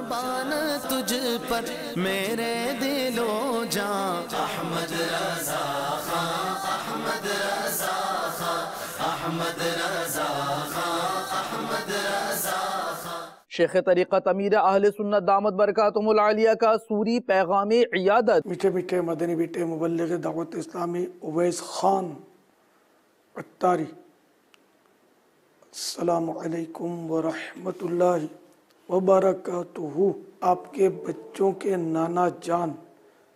قربان تجھ پر میرے دل و جان، احمد رضا خان، احمد رضا خان، احمد رضا خان، احمد رضا خان۔ شیخ طریقت امیر اہل سنت دامت برکاتہم العالیہ کا سوری پیغام عیادت۔ میٹھے میٹھے مدنی بیٹے مبلغ دعوت اسلامی اویس خان عطاری، السلام علیکم ورحمۃ اللہ وبرکاتہ۔ آپ کے بچوں کے نانا جان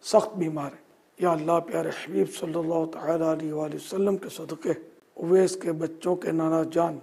سخت بیمار ہیں، یا اللہ پیارے حبیب صلی اللہ تعالیٰ علیہ وآلہ وسلم کے صدقے اویس کے بچوں کے نانا جان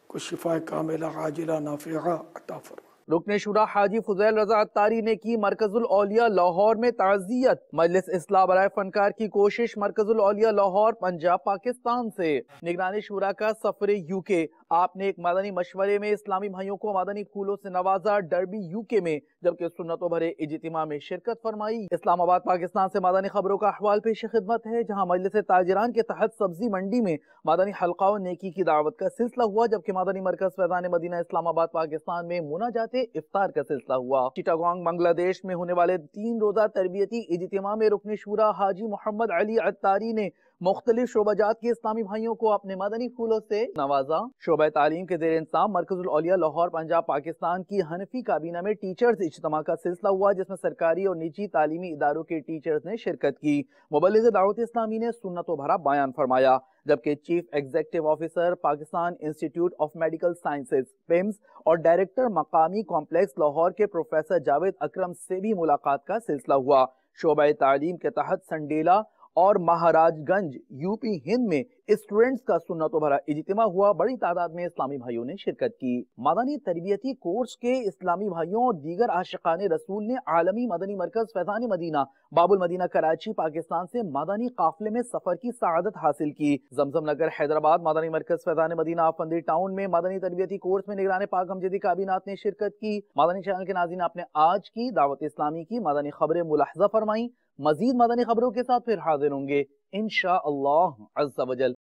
کو شفا کاملہ عاجلہ نافعہ عطا فرما۔ رکن شورا حاجی فضیل رضا عطاری نے کی مرکز الاولیاء لاہور میں تعزیت۔ مجلس اصلاح برائے فنکار کی کوشش مرکز الاولیاء لاہور پنجاب پاکستان سے۔ نگران شورا کا سفر UK۔ آپ نے ایک مدنی مشورے میں اسلامی بھائیوں کو مدنی پھولوں سے نوازا ڈربی UK میں، جبکہ سنتوں بھرے اجتماع میں شرکت فرمائی۔ اسلام آباد پاکستان سے مدنی خبروں کا احوال پیش خدمت ہے، جہاں مجلس تاجران کے تحت سبزی منڈی میں مدنی حلقہ و نیکی کی دعوت کا سلسلہ ہوا، جبکہ مدنی مرکز فیضان مدینہ اسلام آباد پاکستان میں مناجات افطار کا سلسلہ ہوا۔ چٹاگانگ بنگلہ دیش میں ہونے والے 3 روزہ تربیتی اجتماع میں رکن شورا حاجی محمد علی عطاری نے مختلف شعبہ جات کے اسلامی بھائیوں کو اپنے مدنی پھولوں سے نوازا۔ شعبہ تعلیم کے زیر انتظام مرکز الاولیاء لاہور پنجاب پاکستان کی حنفی کابینہ میں ٹیچرز اجتماع کا سلسلہ ہوا، جس میں سرکاری اور نجی تعلیمی اداروں کے ٹیچرز نے شرکت کی۔ مبلغ دعوت اسلامی نے سنتوں بھرا بیان فرمایا، جبکہ chief executive officer Pakistan institute of medical sciences PIMS اور ڈائریکٹر مقامی کمپلیکس لاہور کے پروفیسر جاوید اکرم سے بھی ملاقات کا سلسلہ ہوا۔ شعبہ تعلیم کے تحت سنڈیلا اور مہاراج گنج UP ہند میں اسٹوڈنٹس کا سنتوں بھرا اجتماع ہوا۔ بڑی تعداد میں اسلامی بھائیوں نے شرکت کی۔ مدنی تربیتی کورس کے اسلامی بھائیوں اور دیگر عاشقان رسول نے عالمی مدنی مرکز فیضان مدینہ باب المدینہ کراچی پاکستان سے مدنی قافلے میں سفر کی سعادت حاصل کی۔ زمزم نگر حیدرآباد مدنی مرکز فیضان مدینہ آفندی ٹاؤن میں مدنی تربیتی کورس میں نگران پاک امجدی کابینات نے شرکت کی۔ مدنی چینل کے ناظرین، آپ نے آج کی دعوت اسلامی کی مدنی خبریں ملاحظہ فرمائیں۔ مزید مدنی خبروں کے ساتھ پھر حاضر ہوں گے انشاءاللہ عز و جل۔